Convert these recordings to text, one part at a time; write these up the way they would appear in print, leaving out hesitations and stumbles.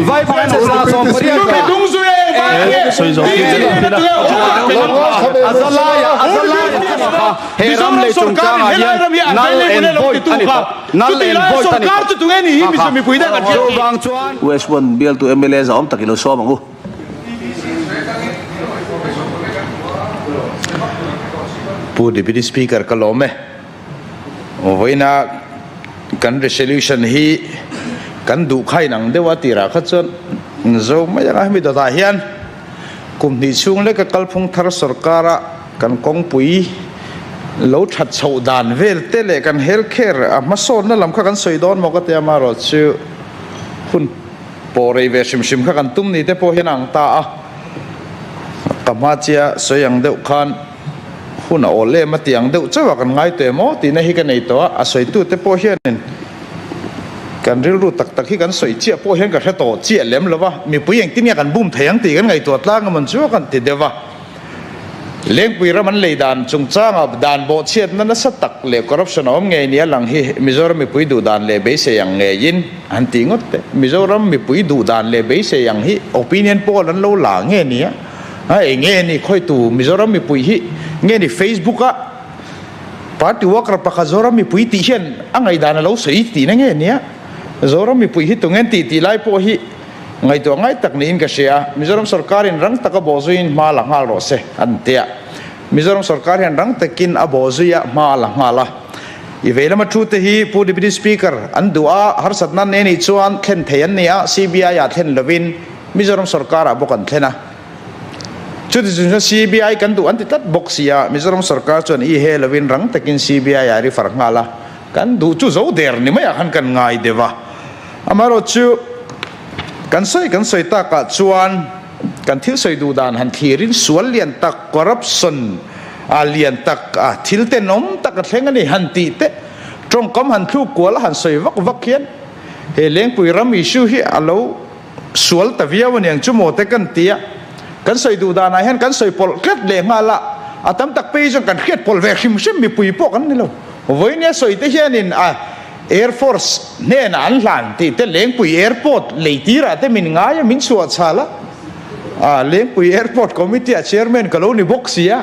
vai phải là so với đúng rồi Heram le chungchang ayan nal en boy anita nal en boy anita tu ngani hi mi puida ka bang chuan West One bial tu MLA za om takilo so mangu Pu Deputy Speaker kalome voina kan resolution hi kan du khai nang dewa tira khachon zo ma ya mi da hian kum ni chung le ka kalphung thar sarkara kan kongpui lo that chho dan vel te le kan healthcare a ma son na lam kha kan soidon mo ka te ma ro chu hun pore ve shim kha kan tum ni te po hinang ta a kamachia soyang deuh khan hun a ole ma tiang deuh chawa kan ngai te mo ti na hi kan nei to a soi tu te po hian kan ril ru tak tak hi kan soi chia po hian ka hre to chia lem lova mi puyeng tin ya kan bum thayang ti kan ngai to tlang man chu kan ti dewa Lengpui Ram an lei dan chungchang ab dan bo chiat na na satak le corruption om nge ni lang hi Mizoram mi pui du dan le be se yang nge yin an ti ngot te Mizoram mi pui du dan le be se yang hi opinion poll an lo la nge ni a nge ni khoi tu Mizoram mi pui hi nge ni Facebook a party worker pa Mizoram mi pui ti hian angai dan lo sei ti na nge ni a Mizoram mi pui hi tu ngen ti lai po hi ngai to ngai tak ni in ka sia Mizoram sarkar in rang taka bozuin ma la ngal ro se antia Mizoram sarkar in rang takin a bozuya ma la ngala i vela ma thu te hi Pu Deputy Speaker an dua har satna ne ni chuan thlen theyan nia CBI ya thlen lovin Mizoram sarkar a bokan thlena chu ti chu CBI kan du an ti tat boxia Mizoram sarkar chuan i he lovin rang takin CBI ya ri far ngala kan du chu zo der ni ma han kan ngai dewa amaro chu kan soi ta ka chuan kan thil soi du dan han thirin sual lian tak corruption a lian tak a thil te nom tak thleng ani han ti te trong kom han thu kwal han soi vak hian he Lengpui Ram issue hi alo sual ta viaw niang chumo te kan tia kan soi du dan a hian kan soi pol klet le ngala atam tak pe jong kan khet pol ve khim shim mi pui po kan ni lo voinia soi te hian in a Air Force ne na an hlan ti te Lengpui Airport leitira te min nga ya min suat sala Lengpui Airport Committee chairman kaloni boxia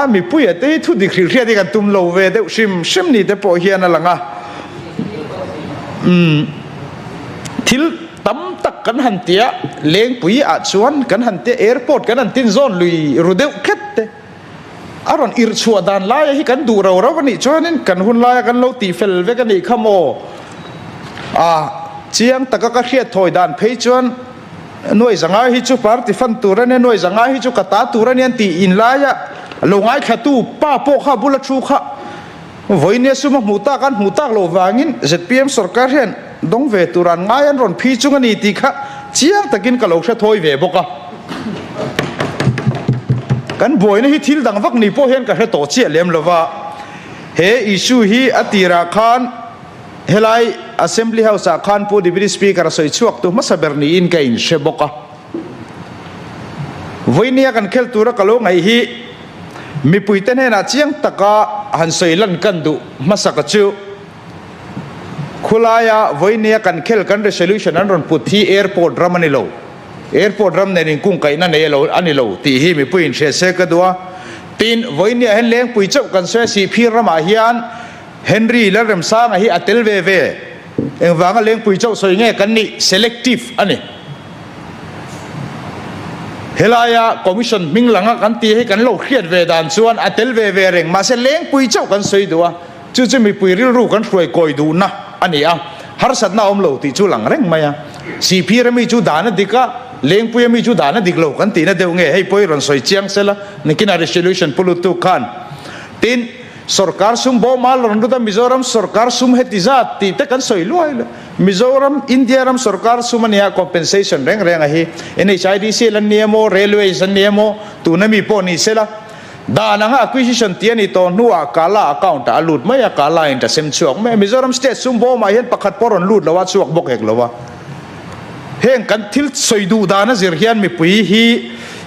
mi pui te thu di khil khia di kan tum lo ve de shim ni te po hian alanga thil tam tak kan han tia Lengpui a chuan kan han te airport kan han tin zone lui rudeu khet te aron ir chua dan lai hi kan du ro ni chuanin kan hun lai kan lo ti fel ve kan ni khamo chiang taka ka khiat thoi dan phei chuan noi zanga hi chu party fan turane noi zanga hi chu kata turane an ti in lai ya longai khatu pa po kha bula chu kha voine suma muta kan muta lo wangin ZPM sarkar hen dong ve turan ngai an ron phi chung ani ti kha chiang takin ka lo sha thoi ve boka kan boy na hi thil dang vak ni po hen ka he to che lem lova he issue hi atira khan helai assembly house a khan Pu Deputy Speaker soi chuak tu ma saberni in ka in sheboka voinia kan khel tura kalo ngai hi mi puiten he na chiang taka han soi lan kan du masaka chu khulaya voinia kan khel kan resolution an ron put hi airport ramani lo airport ram ne ning kung kai na ne lo ani lo ti hi mi puin she se ka dua tin voinia hen Lengpui chau kan se si phir rama hian Henry la rem sang hi atel ve ve eng wanga Lengpui chau soi nge kan ni selective ani helaya commission minglanga kan ti hi kan lo khiat ve dan chuan atel ve ve reng ma se Lengpui chau kan soi dua chu chu mi pui ril ru kan hroi koi du na ani a har sat na om lo ti chu lang reng maya si phir mi chu dana dika Lengpui mi chu dana diklo kan ti na deu nge hei poi ron soi chiang sela nikina resolution pulutu khan tin sarkar sum bo mal ron da Mizoram sarkar sum hetizat ti te kan soi luai Mizoram India ram sarkar sum ania compensation reng a hi NHIDC lan niamo railways an niamo tu na mi po ni sela dana nga acquisition ti ani to nuwa kala account alut maya kala inta sem chuak me Mizoram state sum bo ma hian pakhat poron lut lawa chuak bok hek lawa heng kan thil soidu dana zir hian mi pui hi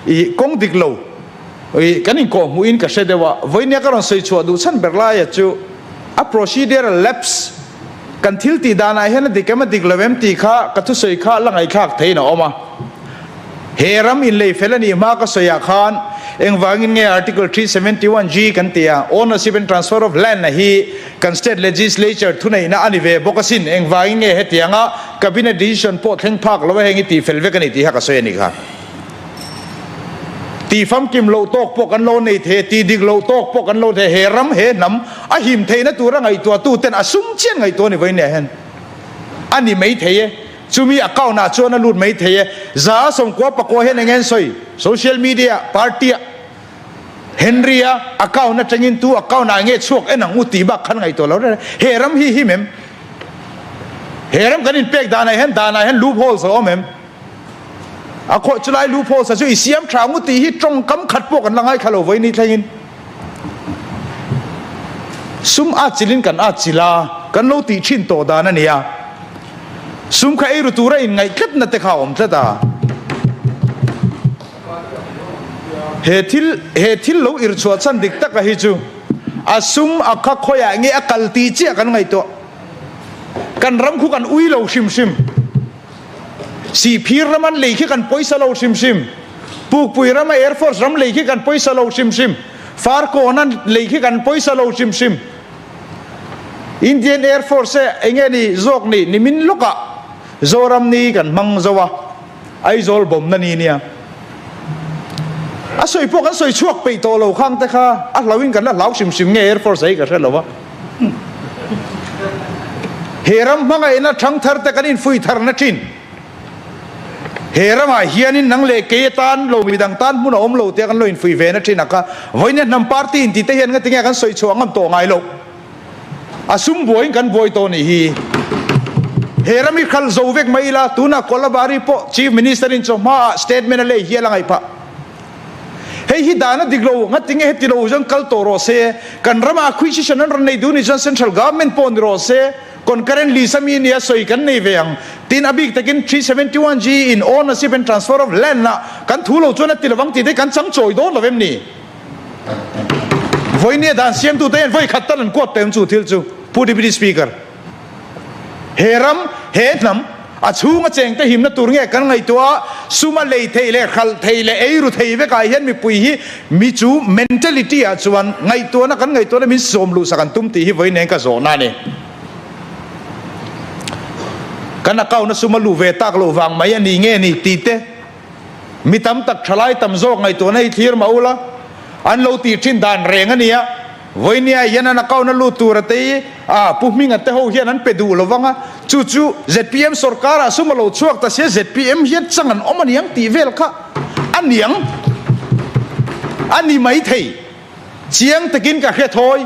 i kong diklo kan in ko mu in ka shedewa voinia karon soi chu du chan berla ya chu a procedural lapse กันทิลตีดานายเห็นดิแกมาดิกเลเวมตีข้ากัทุสอยข้าละไงข้าเทนออกมาเฮรัมอินเลยเฟลนี่มาก็สยาคานเองวางินเง article 371G กันเตีย ownership and transfer of land นะฮีกัน state legislature ทุนไหนนะอันนี้เวบอกสินเองวางินเงเหตียงะ cabinet decision พอเทงพักแล้วเฮงตีเฟลเวกันนี่ตีฮักก็สยนี่ค่ะตีฟัมกิมโลโตกพวกกันโลนี่เทตีดิกโลโตกพวกกันโลเทเฮรัมเฮนำอะหิมเทนะตัวไงตัวตู้เต้นอสุมเชียนไงตัวนี่ไว้เนี่ยเห็นอันนี้ไม่เทจูมีอากาศน่าชวนนู่นไม่เทจ้าสมควรประกอบเห็นยังไงสอยโซเชียลมีเดียพาร์ตี้เฮนรี่อากาศน่าจะยินตัวอากาศน่าเงี้ยช่วงหนังอุติบักขันไงตัวเราเนี่ยเฮรัมฮิเมมเฮรัมกันอินเป็กดานายเห็นลูปโฮลส์อ๋อเมมอาโคจุไลลูปโฮลส์จู่อีเสียมทางอุติฮิตรงกำขัดพวกกันละไงขลุ่ยไว้นี่ทั้งนั้นซุ่มอาจิลินกันอาจิลากันโลติชินโตดานั่นเนี่ยซุ่มข้าเอรุตัวไรไงคิดนั่นแต่ข้าวอมซะตาเฮทิลโลอิรชวดสันดิกตะกะฮิจูอาซุ่มอาข้าขยะเงี้ยกัลตีเจียกันไงตัวกันรำคู่กันอุ้ยโลชิมสีพีรมันเลยขี้กันปอยสโลชิมปูปุยรำมาแอร์ฟอร์สรำเลยขี้กันปอยสโลชิมฟาร์โกนั่นเลยขี้กันปอยสโลชิมอินเดียนแอร์ฟอร์สเองนี่โจกนี่นิมินลุกะโจรัมนี่กันมังจวะไอโจลบอมนั่นนี่เนี่ยสวยพวกกันสวยชวกไปโตเราข้างแต่ข้าเราวิ่งกันแล้วเราชิมเงี้ยแอร์ฟอร์สไอ้กันใช่หรอวะเฮรัมมังไอ้น่ะทั้งทาร์แต่กันอินฟุยทาร์นัชินเฮรัมไอ้เฮียนินนังเล่เกยตันเรามีดังตันมุนอมเราเตียกันเราอินฟุยเวนัชินนะคะวันนี้นำปาร์ตี้อินที่เตียนกันเตียกันสวยชวงกันโตไงเราซุ่มบวยกันบวยโตนี่ฮีเฮรัมิขัลโจเวกไม่ละตูน่าคอลลาบารีโป Chief Minister อินโซมาสเตทเมนต์เลยเฮียละไงปะเฮ้ยฮิดานะดิกโลงัดติงเฮติโลจังคัลโตโรเซกันรามาคุยชิชนันรันในดูนี่จันเซ็นทรัลกัฟเมนต์ปอนโรเซคนกระเรนลิซามีนี่สวยกันในเวียงตินอบิกตะกิน 371G in ownership and transfer of land นะกันทูโลจวนติลวังติได้กันจังโจยโดนละเวมนี่วันนี้ด่านเสียงตัวเต้นวันขัดตันกวดเต็มจู่ทิลจู่ผู้ดีพีสปีกเกอร์เฮรัมเฮนำอาชูงเจงแต่หิมนัตุรเงี้ยกันไงตัวสุมาเลยเทเลขัลเทเลเอรุเทเวกายเห็นมีปุยฮีมีจู mentality อาจวนไงตัวนักกันไงตัวนั้นมีสมรู้สักกันตุ้มตีฮีไว้เนี่ยก็โซน่าเนี่ยกันนักเก่านะสุมาลูเวตักโลวังไม่ยันนี่เงี้ยนี่ตีเตมีตั้มตักทลายตั้มโจกไงตัวนั้นทีร์มาอุละอันโลตีชินดานเรงอันเนี้ยวันนี้ยันนักเก่านั่นลูตัวระเตยผู้มีเงินแต่เขาเฮียนั้นไปดูระวังจู่ๆ ZPM สกัดสุมาโลช่วงแต่เสีย ZPM เฮียจังอันอมันยังตีเวลค่ะอันยังอันนี้ไม่เทเชียงตะกินกับเฮทอย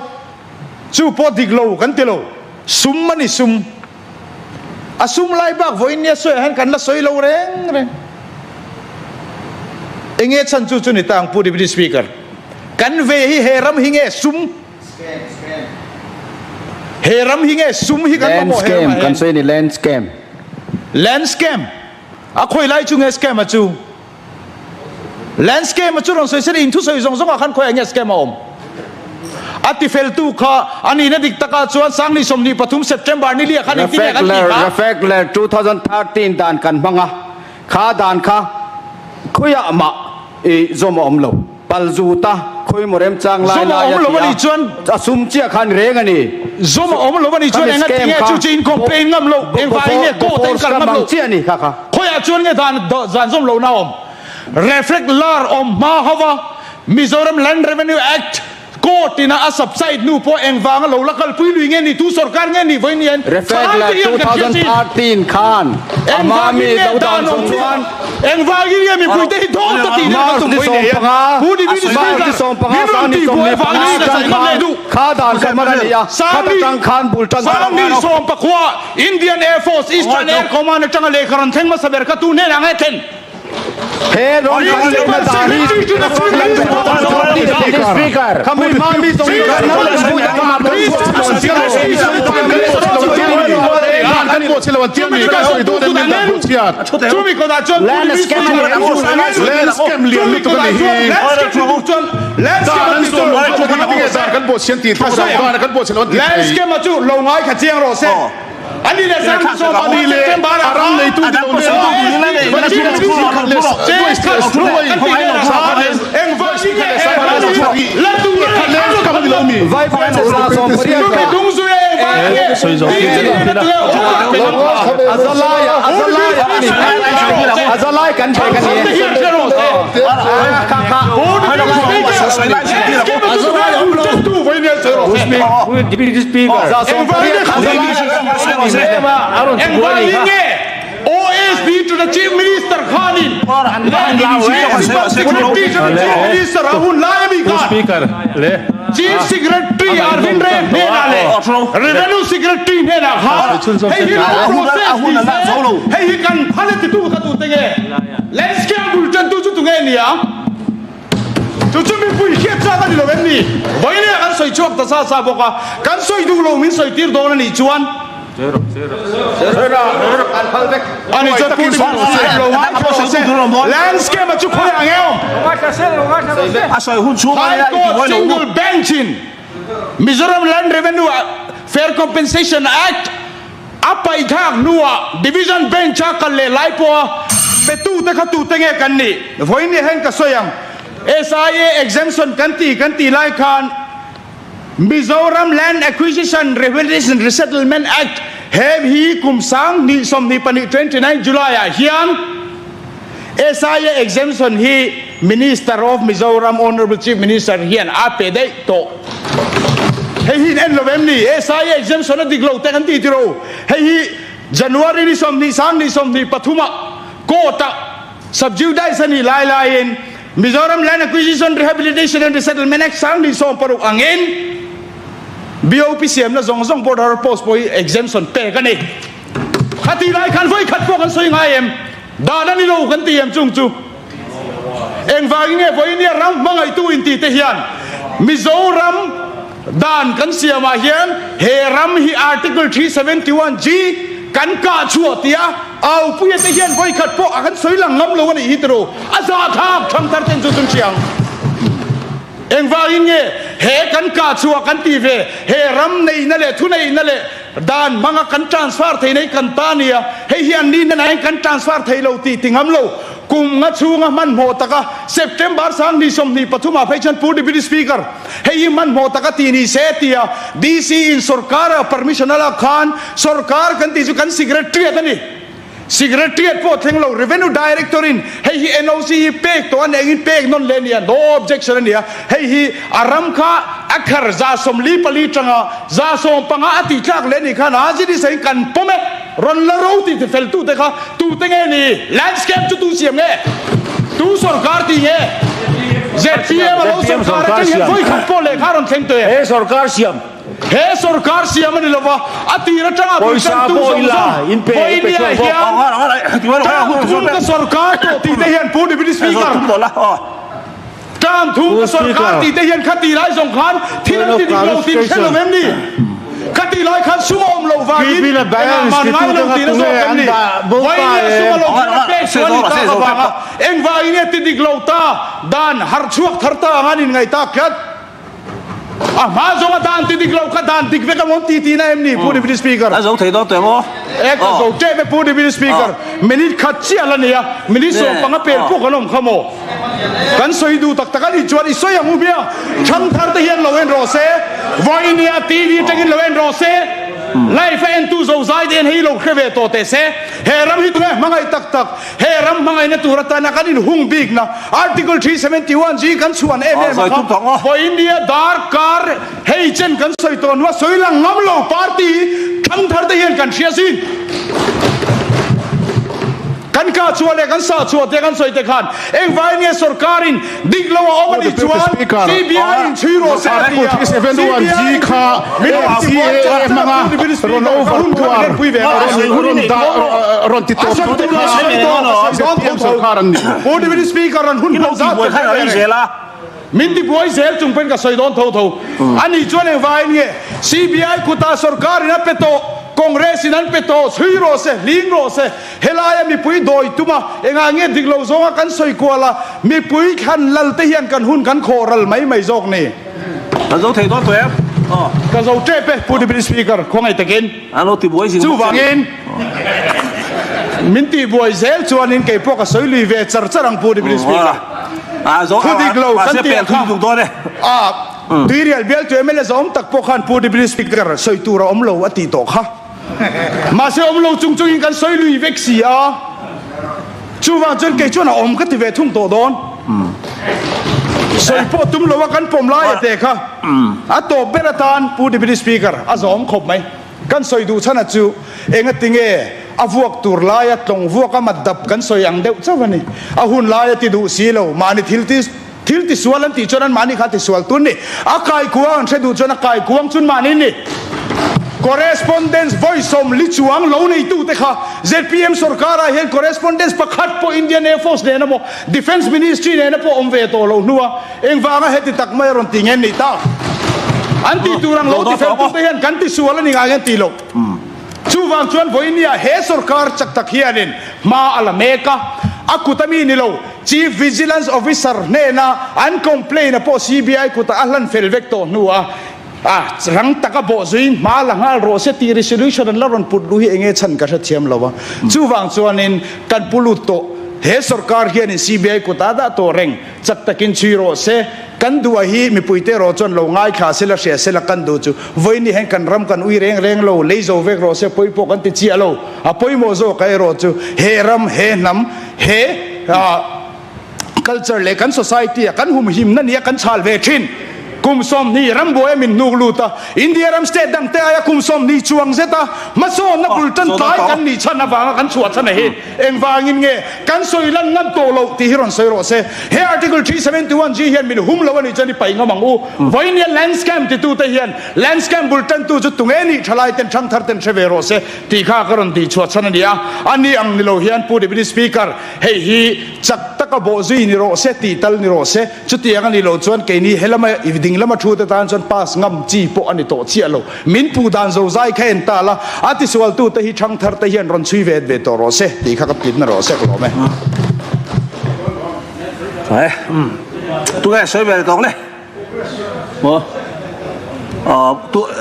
จู่พอดิกโลกันเตโลซุมมันนี่ซุมซุมไล่บักวันนี้สวยหันกันละสวยโลเร่งเองฉันจู่ๆนี่ต่างผู้ดีพีสปีกเกอร์กันเวฮิเฮรัมฮิเงซุมเฮรัมฮิเงซุมฮิกันมาโมเฮรัมกันสวยนี่แลนด์สแกมคุยไล่จุงสแกมมาจูแลนด์สแกมมาจูลองสวยเสียอินทุสวยส่งขันคุยอย่างเงี้ยสแกมมาอัติเฟลตูข้าอันนี้นั่นดิกตะการชวนสังนิสมนีปฐุมเซปเทมเบอร์นี่เรียกขันอีกที่เนี่ยกันที่ข้า reflect เลย2013ด่านกันบังอ่ะข้าด่านข้าคุยอะมาจอมอมโลปัลจูตาคุยโมเรมจังไลน์ลายจะซุ่มเชี่ยขันเร่งอันนี้จอมอมโลวันนี้ชวนเองที่เนี่ยจูจีนคอมเพลนงั้มโลเองฝ่ายเนี่ยโก้เต็งกันงั้มโลเชี่ยนี่ค่ะคุยชวนเนี่ยด่านจอมโลน่าอม reflect ลาร์อมมาฮาวา Mizoram Land Revenue Actโกตินะอาศับไซด์นูพอเองฟังเราลักลปุยลุยเงี้ยนี่ทุสรการเงี้ยนี่ไว้เนี่ย reflect เลย2013ขันเองฟังเงี้ยด่านองชวนเองฟังเงี้ยมีปุยเตะท้องตะตีเนี่ยตุ้มไว้เนี่ยผู้ดีวิธีที่ส่งปังอาสานี่ส่งเนี่ยปังนี่จะใส่กันเลยดูข้าด่านกันมาเลยอ่ะข้าตังขันบุลตันสามนี่ส่งปักว่า Indian Air Force Eastern Air Command จังเลยครันเทงมาสับเบอร์กตูเนี่ยนะไงเทนเฮ้ร้อนกันเลยมาด่านี่สปีกเกอร์คำพูดมีส่งกันนั่นเลยพูดยังมาพูดกันหมดเชลวันเทียมมีก็ช่วยดูได้ไม่พูดเชียร์ช่วยมีคนด่าแลนด์สแกมเลี้ยงมีคนด่าแลนด์สแกมแลนด์สแกมมีคนด่ากันหมดเชียร์ตีทุกสัปดาห์กันหมดเชลวันแลนด์สแกมมาจู่ลงไอ้ขัดเจียงโรเซ่ อันนี้เลยสร้างสมบัติเลยบาร์รังในตู้ที่เราเนี่ยวันที่เราที่ขัดเลสเจสขัดสวยเอ็งว่าสิ่งเอ็งแล้วดูขัดเลสก็ไม่รู้มีไว้พนันสะสมเรียกดูดุงซุยว่าเนี่ยอาซาลายกันใช่กันเนี่ยOSD to the Chief Minister Khanin Secretary to the Chief Minister Rahul Lalvi Speaker Chief Secretary Arvind Ray Menale Revenue Secretary Mena Khan Hey he process Hey he can palit tu katu tenge Let's get bulletin tu tu nge niya tu mi pui khiat cha kan lo ven ni boile kan soi chok ta sa boka kan soi du lo min soi tir do na ni chuan ani cha pu landscape chu khoi angel asoi hun chu single bench in Mizoram Land Revenue Fair Compensation Act apai thak nuwa division bench ka le lai po petu te khatu te nge kan ni voi ni hen ka soyang SIA exemption kanti lai khan Mizoram Land Acquisition Revenue Resettlement Act have he kum sang ni som ni pani 29 July hian SIA exemption he Minister of Mizoram Honorable Chief Minister hian ape dei to hey hi en lovem ni SIA exemption dik lo te kan ti tiro hey hi January ni som ni sang ni som ni pathuma ko ta subjudice ni lai in Mizoram Land Acquisition Rehabilitation and Resettlement Act sang ni som paruk angin BOPCM na zong border post boy exemption pe kan ni khati lai khan voi khat po kan soi ngai em da na ni lo kan ti em chung chu eng wa nge voi ni ram mangai tu in ti te hian Mizoram dan kan siama hian he ram hi article 371G kan ka chuatia au puya te hian voi khat po akan soi lang ngam lo ni hitro aza thak thang tar ten chu tung chiang eng wa nge he kan ka chua kan ti ve he ram nei na le thu nei na le dan manga kan transfer thei nei kan ta nia he hian ni na nai kan transfer thei lo ti tingam lo kum nga chunga man mo taka September sang ni som ni pathuma phaichen Pu TBC Speaker he man mo taka ti ni se tia DC in sarkar permission ala khan sarkar kan ti ju kan secretary ani Secretariat po thenglo Revenue Director in hey hi NOC pek to an engin pek non lenia no objection nia hey hi aram kha akhar za som li pali tanga za som panga ati tlak leni khan aji di sai kan pome ron la ro ti fel tu te kha tu te nge ni landscape chu tu siam nge tu sarkar ti nge ZPM lo sarkar ke voi khat po le kharon theng to hey sarkar siam he sarkar siam ni lova ati ra tanga poisa boila in pe pe thum ka sarkar to ti te hian Pu TBC Speaker tam thum ka sarkar ti te hian khati lai jong khan thil ti lo ti khelo mem ni khati lai khan sumom lo wa in man ngai lo ti so mem ni voi ni sum lo pe swani ka ba eng wa in ti dik lo ta dan har chuak tharta nganin ngai ta khat ma zo ma dan ti dik lo ka dan dik ve ka mon ti na em ni Pu TBC Speaker a zo thei do te mo ek zo te me Pu TBC Speaker minute khat chi ala nia minute so panga pel pu kanom khamo kan soi du tak tak ni chuan i soi amu bia cham thar te hian loen ro se voi nia TV tengin loen ro se life en tu zo zai den hi lo khrewe to te se he ram hi tu mangai tak tak he ram mangai na tu rata na kanin hung big na article 371G kan chuan em voi nia dar kar hei chen kan soi to no soi lang ngam lo party thang thar te hian kan thia sin kan ka chuale kan sa chuate kan soi te khan eng vai nge sarkarin dik lo omani chuan CBI in chiro se article 371G kha manga ron over ron ti to sarkaran ni Pu TBC Speaker ron hun za min di boy zel chung pen ka soi don tho ani chuan eng vai nge CBI kuta sarkar na peto Congress in an peto hero se lingro se helaya mi pui doi tuma enga nge diglo zonga kan soi kwala mi pui khan lal te hian kan hun kan khoral mai jok ni a zo thei do to em cái dấu trễ pe Pu Deputy Speaker không ai takin ano ti boy sing chú vangin min ti boy zel chuan in ke poka soi lui ve char charang Pu Deputy Speaker zo Khudik lo kan kan ti ti thu dung to ne Ministerial bel tu ML zom tak pokhan Pu Deputy Speaker soi tu ra omlo ati to kha mà se omlo chung chung in kan soi lui vek si a chú vang chen ke chuan om ka ti ve thung to don soi po tum lo kan pom lai te kha a to beratan Pu Deputy Speaker a zom khop mai kan soi du chana chu enga tinge a vuak tur lai a tlong vuak a madap kan soi ang deuh chawani a hun lai ti du si lo mani thil ti sualan ti chonan mani kha ti sual tun ni a kai kuang the du chona kai kuang chun mani ni correspondence voice om lichuang lo nei tu te kha ZPM sarkara hian correspondence pakhat po Indian Air Force ne na mo Defense Ministry ne na po om ve to lo nuwa eng wanga heti tak mai ron tingen ni ta anti turang lo ti fel tu te hian kan ti sualan ni nga ti lo chu wang chuan voinia he sarkar chak tak hianin ma ala meka akutami ni lo Chief Vigilance Officer ne na an complain po CBI kuta ahlan fel vector nuwa rang taka bo zuin ma langa ro se ti resolution an laron put lu hi enge chan ka tha thiam lawa chu wang chuanin kan pulut to he sarkar hian in CBI ko ta da to reng chak takin chui ro se kan duwa hi mi puite ro chon lo ngai kha se la she se la kan du chu voini hen kan ram kan ui reng lo leizo vek ro se poi po kan ti chi alo a poi mo zo kai ro chu he ram he nam he culture le kan society kan hum him na nia kan chal ve thin kum som ni ram boy min nuk luta India ram state dang te aya kum som ni chuang zeta maso na bultan tai kan ni chana wanga kan chuat chana he eng wangin nge kan soilan ngam to lo ti hiron soiro se he article 371 g hian min hum lawani chani pai ngamang u voinia land scam ti tu te hian land scam bultan tu chu tungeni thalai ten thang thar ten chevero se ti kha karon ti chuat chana dia ani ang ni lo hian Pu Deputy Speaker hei hi chak taka bo zui ni ro se ti tal ni ro se chuti ang ni lo chuan ke ni helama ding lama thu te tan chon pas ngam chi po ani to chi alo min pu dan zo zai khen ta la ati sual tu te hi thang thar te hian ron chui ve ve to ro se ti kha ka pin na ro se ko me phải tu nghe soi về tông này mo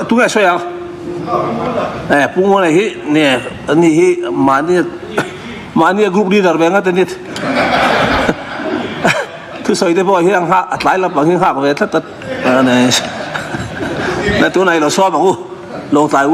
tu nghe soi à pung này hi nè ni hi mà ni group leader về ngay tên nít thứ soi đấy boy hiang ha lại là bằng hiang ha về tất tất này là tu này là so bằng u lông tài